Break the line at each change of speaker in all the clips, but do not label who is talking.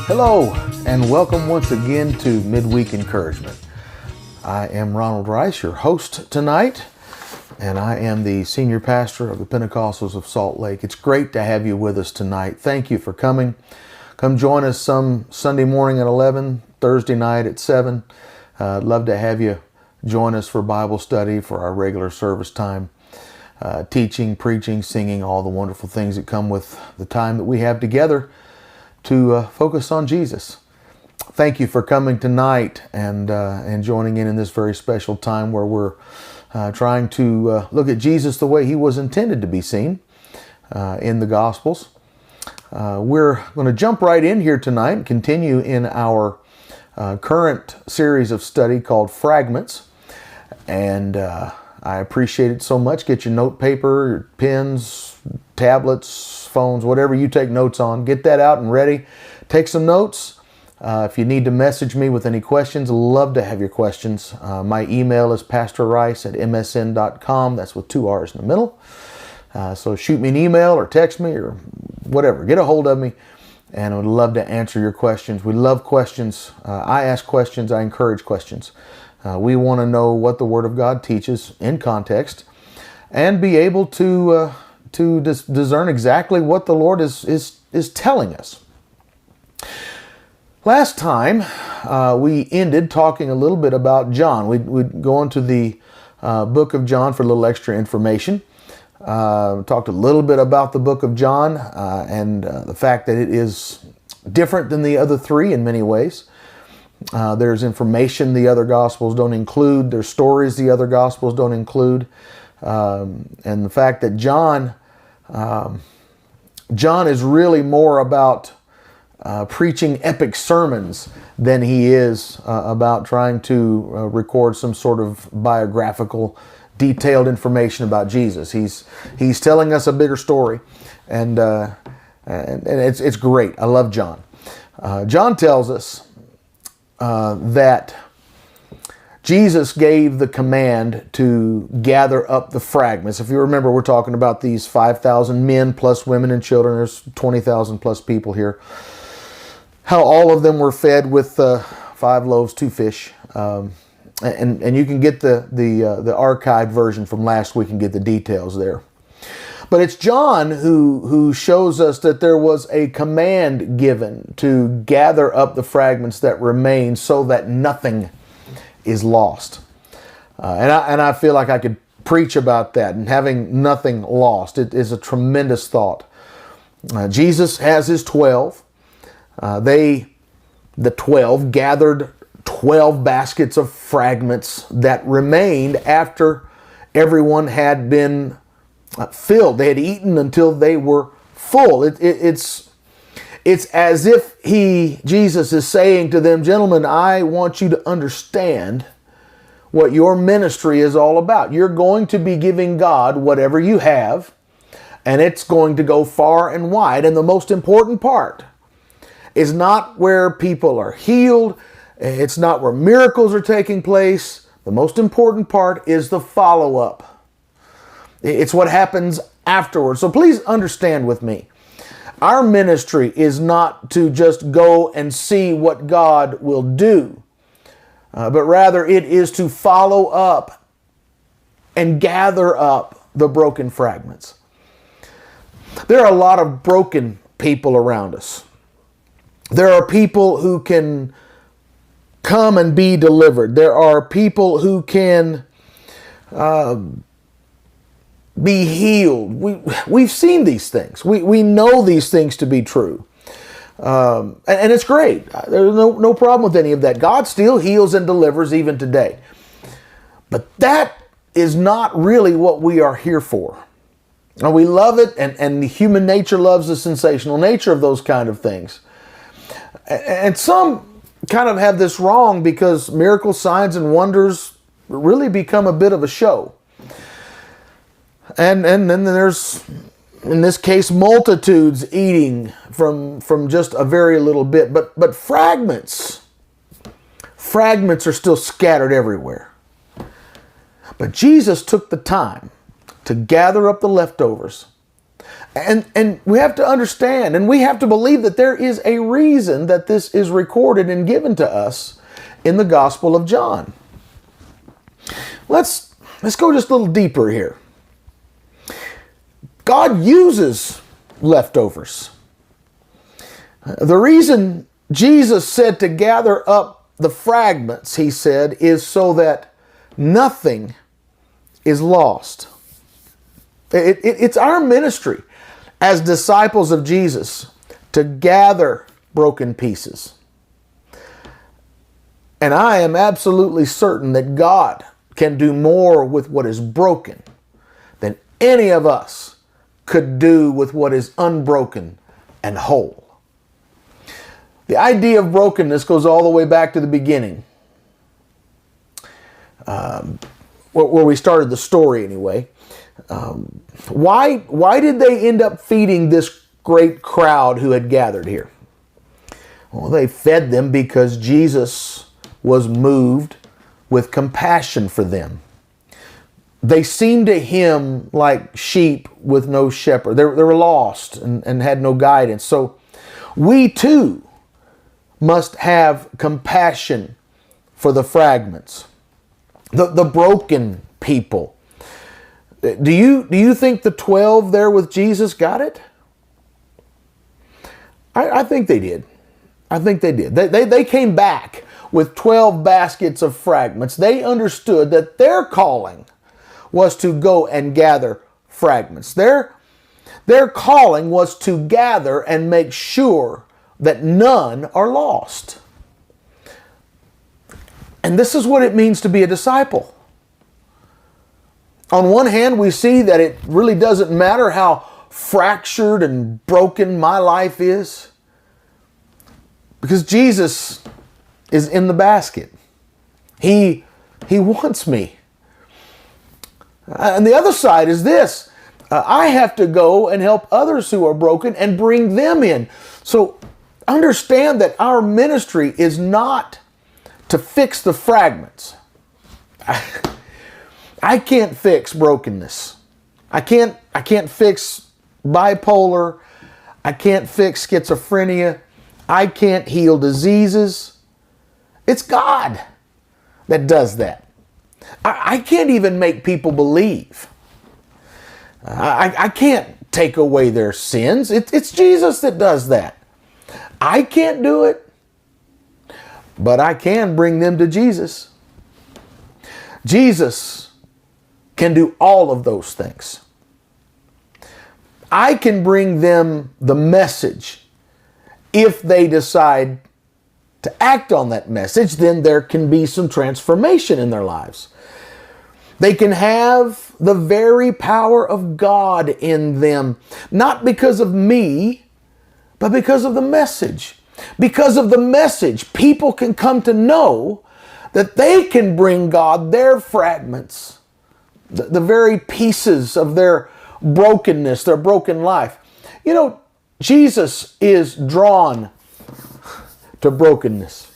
Hello, and welcome once again to Midweek Encouragement. I am Ronald Rice, your host tonight, and I am the senior pastor of the Pentecostals of Salt Lake. It's great to have you with us tonight. Thank you for coming. Come join us some Sunday morning at 11, Thursday night at 7. I'd love to have you join us for Bible study, for our regular service time, teaching, preaching, singing, all the wonderful things that come with the time that we have together to focus on Jesus. Thank you for coming tonight and joining in this very special time where we're trying to look at Jesus the way he was intended to be seen in the Gospels. We're going to jump right in here tonight and continue in our current series of study called Fragments. And I appreciate it so much. Get your note paper, your pens, tablets, phones, whatever you take notes on. Get that out and ready. Take some notes. If you need to message me with any questions, love to have your questions. My email is pastorrice@msn.com. That's with 2 R's in the middle. So shoot me an email or text me or whatever. Get a hold of me, and I would love to answer your questions. We love questions. I ask questions. I encourage questions. We want to know what the Word of God teaches in context and be able to discern exactly what the Lord is telling us. Last time, we ended talking a little bit about John. We'd go into the book of John for a little extra information. Talked a little bit about the book of John and the fact that it is different than the other three in many ways. There's information the other Gospels don't include. There's stories the other Gospels don't include. And the fact that John is really more about preaching epic sermons than he is about trying to record some sort of biographical, detailed information about Jesus. He's telling us a bigger story, and it's great. I love John. John tells us that Jesus gave the command to gather up the fragments. If you remember, we're talking about these 5,000 men plus women and children. There's 20,000 plus people here. How all of them were fed with 5 loaves, 2 fish. And you can get the archived version from last week and get the details there. But it's John who shows us that there was a command given to gather up the fragments that remain so that nothing is lost. And I feel like I could preach about that, and having nothing lost. It is a tremendous thought. Jesus has his 12. The 12 gathered 12 baskets of fragments that remained after everyone had been filled. They had eaten until they were full. It's as if Jesus is saying to them, gentlemen, I want you to understand what your ministry is all about. You're going to be giving God whatever you have, and it's going to go far and wide. And the most important part is not where people are healed. It's not where miracles are taking place. The most important part is the follow-up. It's what happens afterwards. So please understand with me. Our ministry is not to just go and see what God will do, but rather it is to follow up and gather up the broken fragments. There are a lot of broken people around us. There are people who can come and be delivered. There are people who can be healed. We've seen these things. We know these things to be true. And it's great. There's no problem with any of that. God still heals and delivers even today. But that is not really what we are here for. Now, we love it, and human nature loves the sensational nature of those kind of things. And some kind of have this wrong because miracles, signs, and wonders really become a bit of a show. And then there's, in this case, multitudes eating from just a very little bit. But fragments are still scattered everywhere. But Jesus took the time to gather up the leftovers And we have to understand, and we have to believe that there is a reason that this is recorded and given to us in the Gospel of John. Let's go just a little deeper here. God uses leftovers. The reason Jesus said to gather up the fragments, he said, is so that nothing is lost. It's our ministry as disciples of Jesus to gather broken pieces. And I am absolutely certain that God can do more with what is broken than any of us could do with what is unbroken and whole. The idea of brokenness goes all the way back to the beginning, where we started the story anyway. Why did they end up feeding this great crowd who had gathered here? Well, they fed them because Jesus was moved with compassion for them. They seemed to him like sheep with no shepherd. They were lost and had no guidance. So we too must have compassion for the fragments, the broken people. Do you think the 12 there with Jesus got it? I think they did. I think they did. They came back with 12 baskets of fragments. They understood that their calling was to go and gather fragments. Their calling was to gather and make sure that none are lost. And this is what it means to be a disciple. On one hand, we see that it really doesn't matter how fractured and broken my life is, because Jesus is in the basket. He wants me. And the other side is this. I have to go and help others who are broken and bring them in. So understand that our ministry is not to fix the fragments. I can't fix brokenness. I can't fix bipolar. I can't fix schizophrenia. I can't heal diseases. It's God that does that. I can't even make people believe. I can't take away their sins. It's Jesus that does that. I can't do it, but I can bring them to Jesus. Jesus can do all of those things. I can bring them the message. If they decide to act on that message, then there can be some transformation in their lives. They can have the very power of God in them, not because of me, but because of the message. Because of the message, people can come to know that they can bring God their fragments, the very pieces of their brokenness, their broken life. You know, Jesus is drawn to brokenness.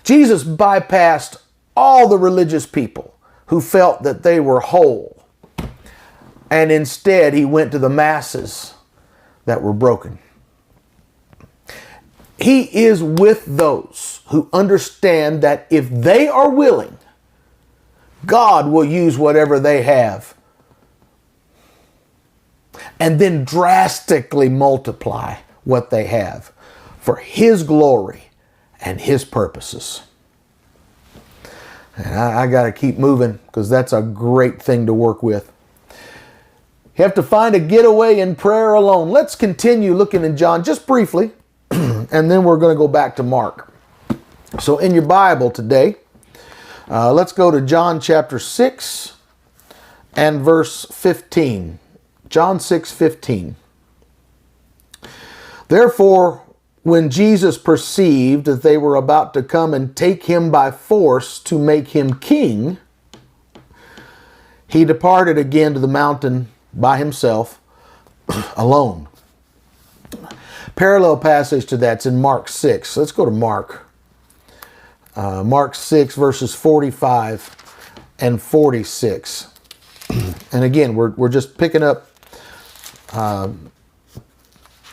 Jesus bypassed all the religious people who felt that they were whole, and instead he went to the masses that were broken. He is with those who understand that if they are willing, God will use whatever they have and then drastically multiply what they have for His glory and His purposes. And I got to keep moving because that's a great thing to work with. You have to find a getaway in prayer alone. Let's continue looking in John just briefly, and then we're going to go back to Mark. So in your Bible today, let's go to John chapter 6 and verse 15. John 6:15. Therefore, when Jesus perceived that they were about to come and take him by force to make him king, he departed again to the mountain by himself alone. Parallel passage to that's in Mark 6. Let's go to Mark. Mark 6 verses 45 and 46. And again, we're just picking up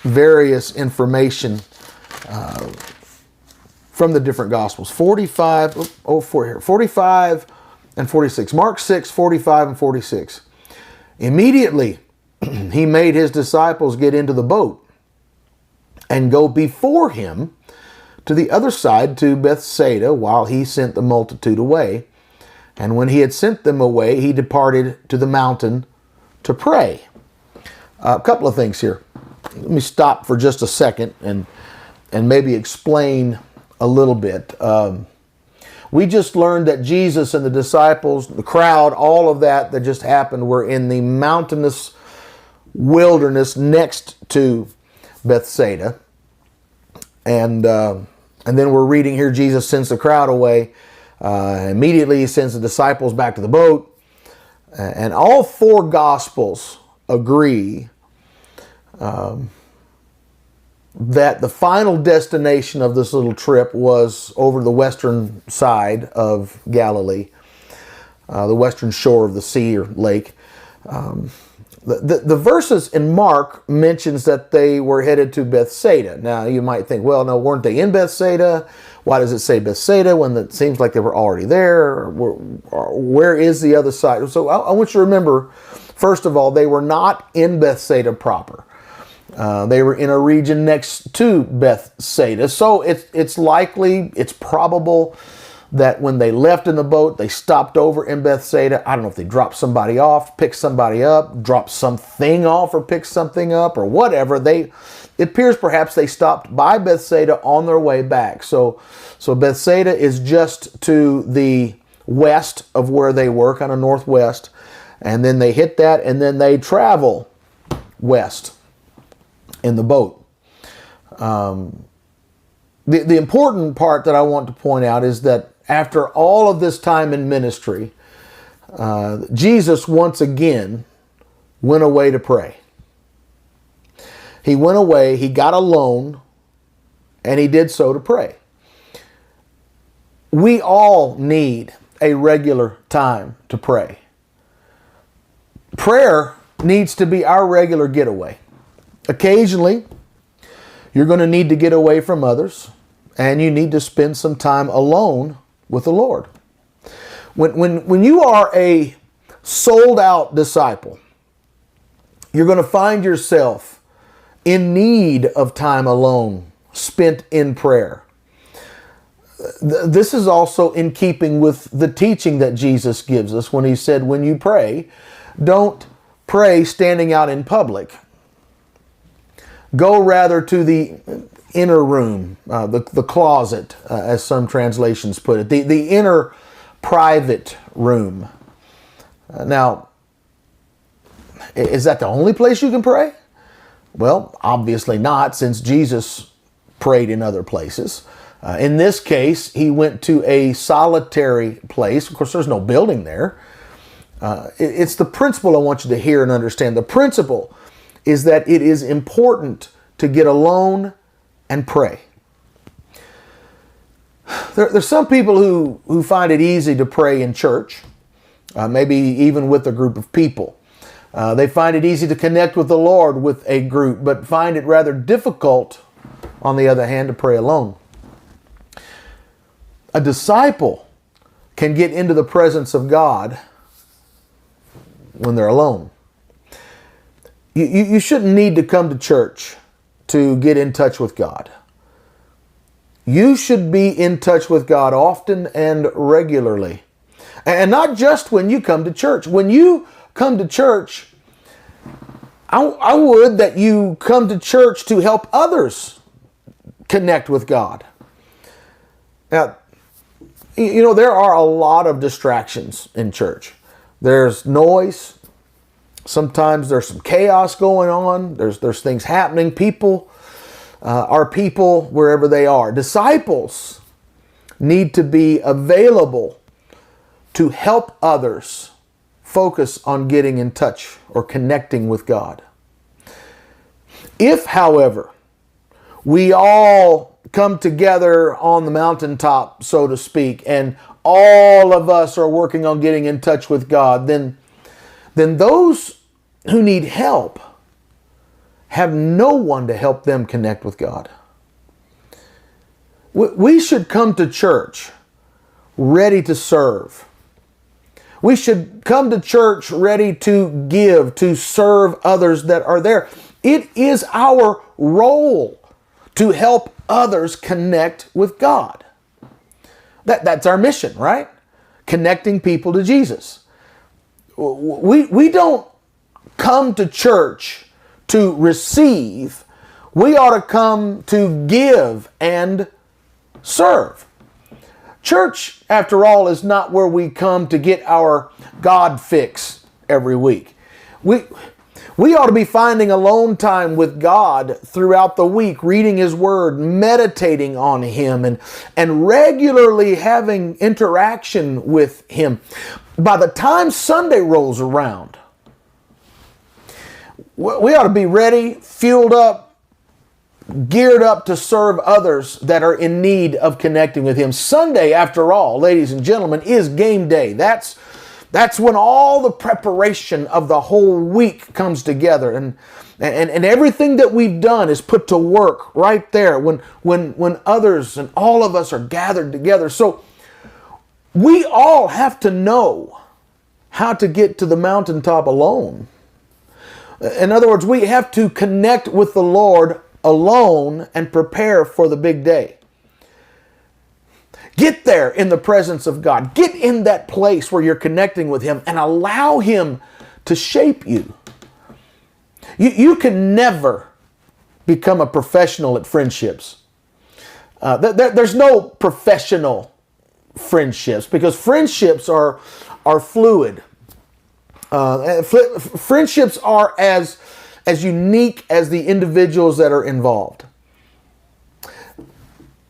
various information from the different Gospels. 45 and 46. Mark 6, 45 and 46. Immediately, he made his disciples get into the boat and go before him to the other side to Bethsaida while he sent the multitude away. And when he had sent them away, he departed to the mountain to pray. A couple of things here. Let me stop for just a second and maybe explain a little bit. We just learned that Jesus and the disciples, the crowd, all of that just happened were in the mountainous wilderness next to Bethsaida. And then we're reading here, Jesus sends the crowd away. Immediately he sends the disciples back to the boat. And all four Gospels agree that the final destination of this little trip was over the western side of Galilee, the western shore of the sea or lake. The verses in Mark mentions that they were headed to Bethsaida. Now you might think, well, no, weren't they in Bethsaida? Why does it say Bethsaida when it seems like they were already there? Where is the other side? So I want you to remember, first of all, they were not in Bethsaida proper. They were in a region next to Bethsaida. So it's likely, it's probable that when they left in the boat, they stopped over in Bethsaida. I don't know if they dropped somebody off, picked somebody up, dropped something off or picked something up or whatever. It appears perhaps they stopped by Bethsaida on their way back. So Bethsaida is just to the west of where they were, kind of northwest. And then they hit that and then they travel west in the boat. The important part that I want to point out is that after all of this time in ministry, Jesus once again went away to pray. He went away, he got alone, and he did so to pray. We all need a regular time to pray. Prayer needs to be our regular getaway. Occasionally, you're going to need to get away from others, and you need to spend some time alone with the Lord. When you are a sold-out disciple, you're going to find yourself in need of time alone spent in prayer. This is also in keeping with the teaching that Jesus gives us when he said, when you pray, don't pray standing out in public. Go rather to the inner room, the closet, as some translations put it, the inner private room. Now, is that the only place you can pray? Well, obviously not, since Jesus prayed in other places. In this case, he went to a solitary place. Of course, there's no building there. It's the principle I want you to hear and understand. The principle is that it is important to get alone and pray. There's some people who find it easy to pray in church, maybe even with a group of people. They find it easy to connect with the Lord with a group, but find it rather difficult, on the other hand, to pray alone. A disciple can get into the presence of God when they're alone. You shouldn't need to come to church to get in touch with God. You should be in touch with God often and regularly. And not just when you come to church. When you come to church, I would that you come to church to help others connect with God. Now, you know, there are a lot of distractions in church. There's noise. Sometimes there's some chaos going on. There's things happening. People are people wherever they are. Disciples need to be available to help others focus on getting in touch or connecting with God. If, however, we all come together on the mountaintop, so to speak, and all of us are working on getting in touch with God, then those who need help have no one to help them connect with God. We should come to church ready to serve. We should come to church ready to give, to serve others that are there. It is our role to help others connect with God. That's our mission, right? Connecting people to Jesus. We don't come to church to receive. We ought to come to give and serve. Church, after all, is not where we come to get our God fix every week. We ought to be finding alone time with God throughout the week, reading His Word, meditating on Him, and regularly having interaction with Him. By the time Sunday rolls around, we ought to be ready, fueled up, geared up to serve others that are in need of connecting with Him. Sunday, after all, ladies and gentlemen, is game day. That's when all the preparation of the whole week comes together, and everything that we've done is put to work right there when others and all of us are gathered together. So we all have to know how to get to the mountaintop alone. In other words, we have to connect with the Lord alone and prepare for the big day. Get there in the presence of God. Get in that place where you're connecting with Him and allow Him to shape you. You can never become a professional at friendships. There's no professional friendships because friendships are fluid. Friendships are as unique as the individuals that are involved.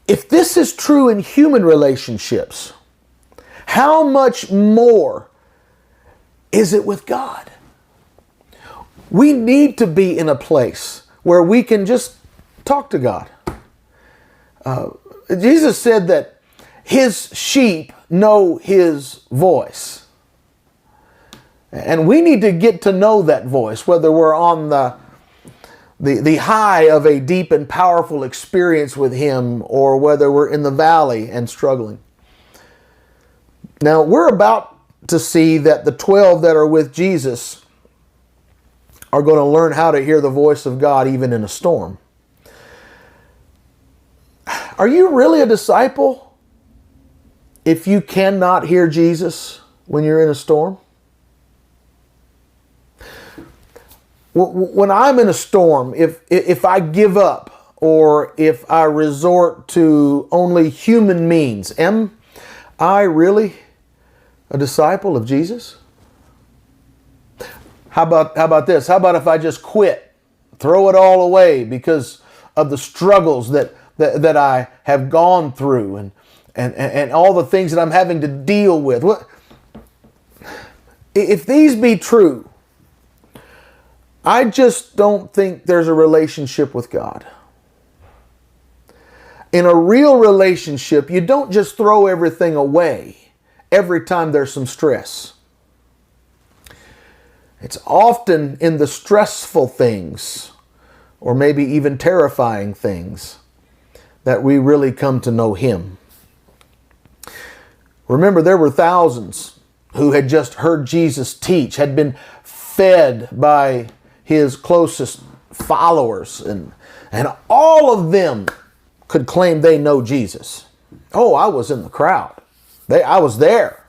If this is true in human relationships, how much more is it with God? We need to be in a place where we can just talk to God. Jesus said that His sheep know His voice. And we need to get to know that voice, whether we're on the high of a deep and powerful experience with Him or whether we're in the valley and struggling. Now, we're about to see that the 12 that are with Jesus are going to learn how to hear the voice of God even in a storm. Are you really a disciple if you cannot hear Jesus when you're in a storm? When I'm in a storm, if I give up or if I resort to only human means, am I really a disciple of Jesus? How about this? How about if I just quit, throw it all away because of the struggles that I have gone through and all the things that I'm having to deal with? If these be true, I just don't think there's a relationship with God. In a real relationship, you don't just throw everything away every time there's some stress. It's often in the stressful things, or maybe even terrifying things, that we really come to know Him. Remember, there were thousands who had just heard Jesus teach, had been fed by His closest followers, and all of them could claim they know Jesus. Oh, I was in the crowd. I was there.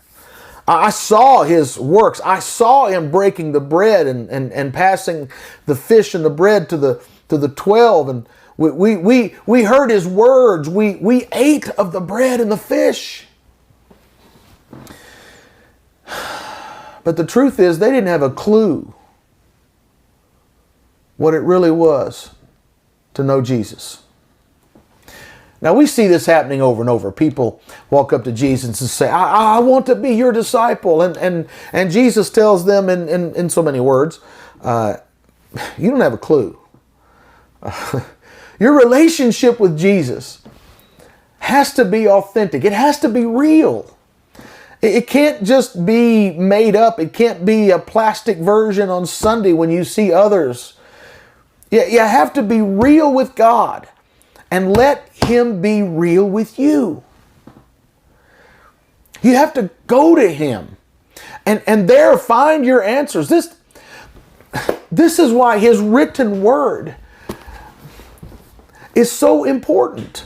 I saw His works. I saw Him breaking the bread and passing the fish and the bread to the 12. And we heard His words. We ate of the bread and the fish. But the truth is, they didn't have a clue what it really was to know Jesus. Now, we see this happening over and over. People walk up to Jesus and say, I want to be your disciple. And Jesus tells them in so many words, you don't have a clue. Your relationship with Jesus has to be authentic. It has to be real. It can't just be made up. It can't be a plastic version on Sunday when you see others You have to be real with God and let Him be real with you. You have to go to Him and there find your answers. This is why His written word is so important.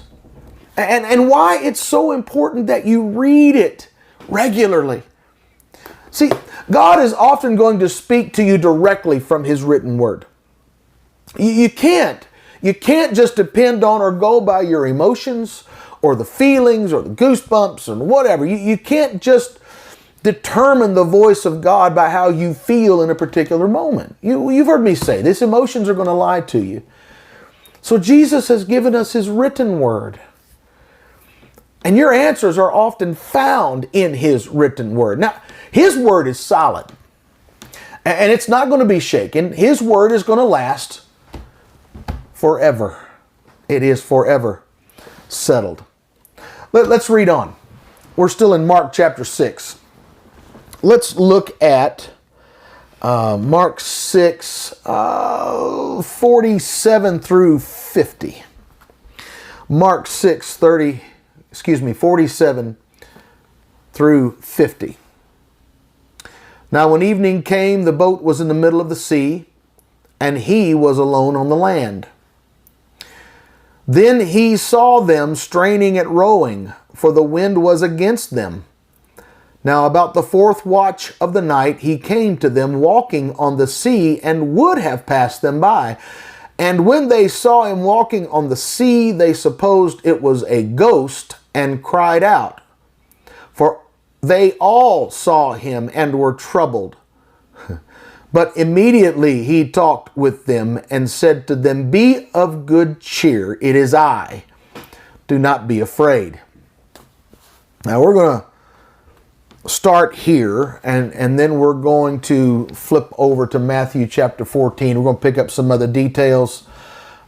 And why it's so important that you read it regularly. See, God is often going to speak to you directly from His written word. You can't just depend on or go by your emotions or the feelings or the goosebumps or whatever. You can't just determine the voice of God by how you feel in a particular moment. You've heard me say this, emotions are going to lie to you. So Jesus has given us His written word. And your answers are often found in His written word. Now, His word is solid. And it's not going to be shaken. His word is going to last forever. It is forever settled. Let's read on. We're still in Mark chapter 6. Let's look at Mark 6, 47 through 50. Mark 6, 47 through 50. Now when evening came, the boat was in the middle of the sea, and He was alone on the land. Then He saw them straining at rowing, for the wind was against them. Now about the fourth watch of the night He came to them walking on the sea, and would have passed them by. And when they saw Him walking on the sea, they supposed it was a ghost, and cried out. For they all saw Him and were troubled. But immediately He talked with them and said to them, Be of good cheer, it is I. Do not be afraid. Now we're going to start here, and then we're going to flip over to Matthew chapter 14. We're going to pick up some other details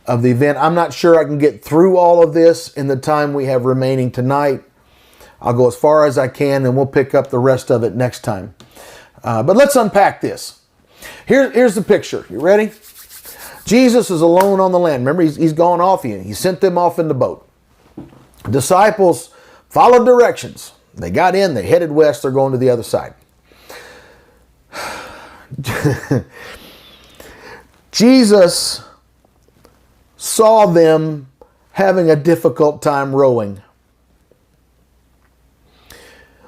of the event. I'm not sure I can get through all of this in the time we have remaining tonight. I'll go as far as I can, and we'll pick up the rest of it next time. But let's unpack this. Here's the picture. You ready? Jesus is alone on the land. Remember, he's gone off. He sent them off in the boat. Disciples followed directions. They got in, they headed west, they're going to the other side. Jesus saw them having a difficult time rowing.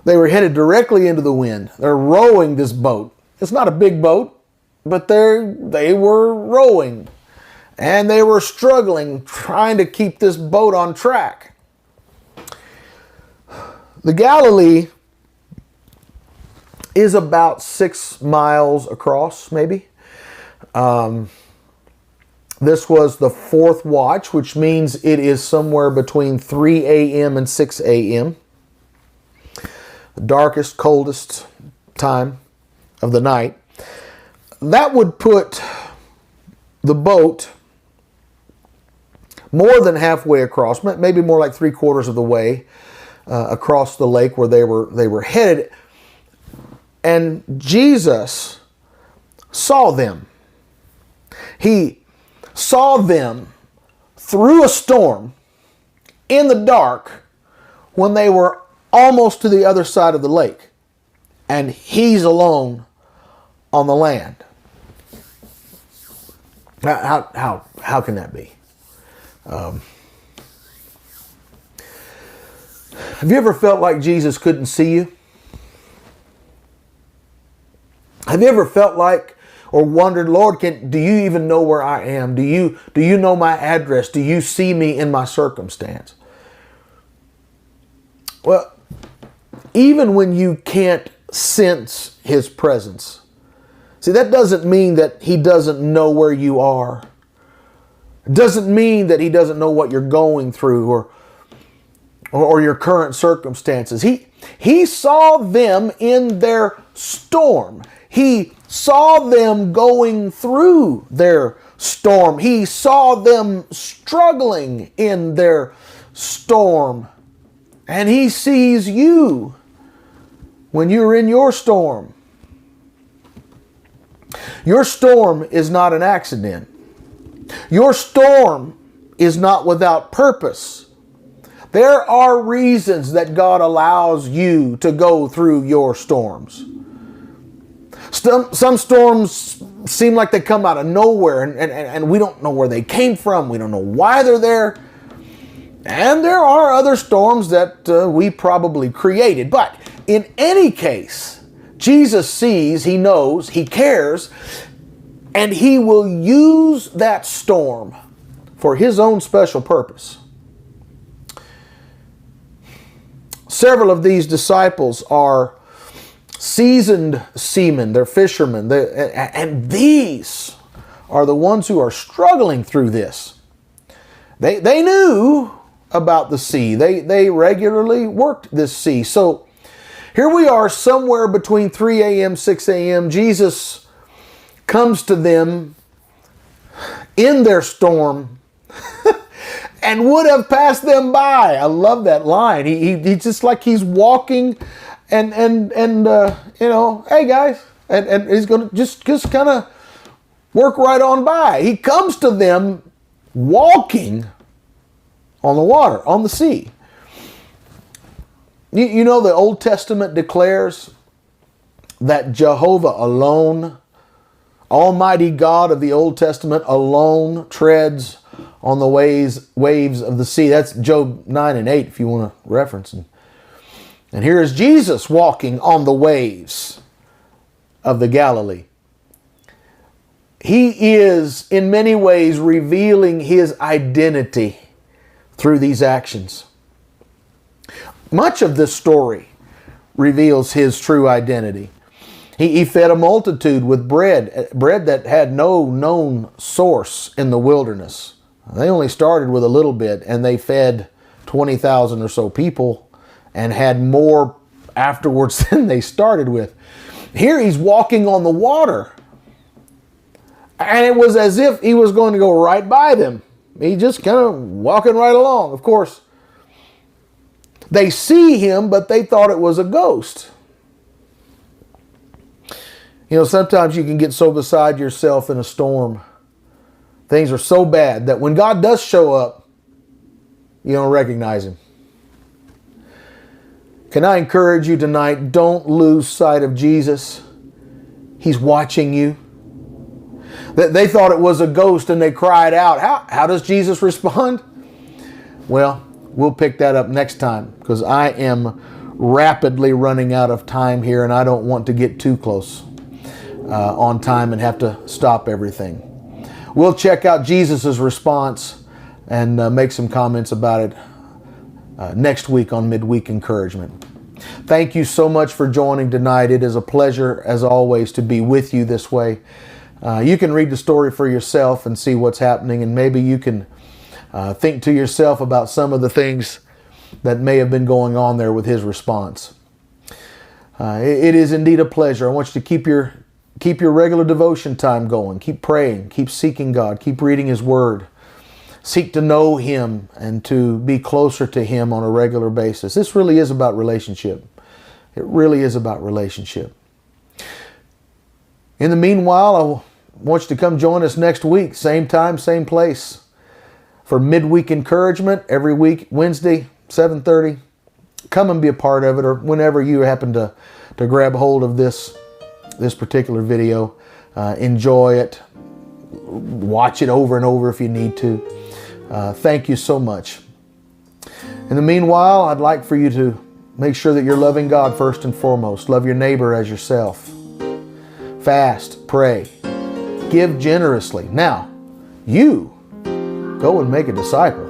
They were headed directly into the wind. They're rowing this boat. It's not a big boat, but they were rowing. And they were struggling, trying to keep this boat on track. The Galilee is about 6 miles across, maybe. This was the fourth watch, which means it is somewhere between 3 a.m. and 6 a.m. The darkest, coldest time of the night. That would put the boat more than halfway across, maybe more like 3/4 of the way across the lake where they were headed. And Jesus saw them. He saw them through a storm in the dark when they were almost to the other side of the lake. And He's alone on the land. How can that be? Have you ever felt like Jesus couldn't see you? Have you ever felt like or wondered, Lord, do you even know where I am? Do you know my address? Do you see me in my circumstance? Well, even when you can't sense His presence, see, that doesn't mean that He doesn't know where you are. It doesn't mean that He doesn't know what you're going through or your current circumstances. He saw them in their storm. He saw them going through their storm. He saw them struggling in their storm. And He sees you when you're in your storm. Your storm is not an accident. Your storm is not without purpose. There are reasons that God allows you to go through your storms. Some storms seem like they come out of nowhere, and we don't know where they came from. We don't know why they're there. And there are other storms that we probably created. But in any case, Jesus sees, He knows, He cares, and He will use that storm for His own special purpose. Several of these disciples are seasoned seamen, they're fishermen, and these are the ones who are struggling through this. They knew about the sea. They regularly worked this sea. So here we are somewhere between 3 a.m., 6 a.m. Jesus comes to them in their storm and would have passed them by. I love that line. He's just like he's walking and hey guys, and he's going to just kind of work right on by. He comes to them walking on the water, on the sea. You know, the Old Testament declares that Jehovah alone, Almighty God of the Old Testament alone, treads on the waves of the sea. That's Job 9 and 8 if you want to reference it. And here is Jesus walking on the waves of the Galilee. He is in many ways revealing His identity through these actions. Much of this story reveals His true identity. He fed a multitude with bread that had no known source in the wilderness. They only started with a little bit, and they fed 20,000 or so people and had more afterwards than they started with. Here He's walking on the water, and it was as if He was going to go right by them. He just kind of walking right along. Of course, they see Him, but they thought it was a ghost. You know, sometimes you can get so beside yourself in a storm. Things are so bad that when God does show up, you don't recognize Him. Can I encourage you tonight, don't lose sight of Jesus. He's watching you. They thought it was a ghost and they cried out. How does Jesus respond? Well, we'll pick that up next time because I am rapidly running out of time here and I don't want to get too close on time and have to stop everything. We'll check out Jesus' response and make some comments about it next week on Midweek Encouragement. Thank you so much for joining tonight. It is a pleasure, as always, to be with you this way. You can read the story for yourself and see what's happening, and maybe you can think to yourself about some of the things that may have been going on there with His response. It is indeed a pleasure. I want you to keep your regular devotion time going. Keep praying. Keep seeking God. Keep reading His Word. Seek to know Him and to be closer to Him on a regular basis. This really is about relationship. It really is about relationship. In the meanwhile, I want you to come join us next week, same time, same place, for Midweek Encouragement every week, Wednesday, 7:30. Come and be a part of it, or whenever you happen to grab hold of this particular video. Enjoy it. Watch it over and over if you need to. Thank you so much. In the meanwhile, I'd like for you to make sure that you're loving God first and foremost. Love your neighbor as yourself. Fast, pray, give generously. Now, you go and make a disciple.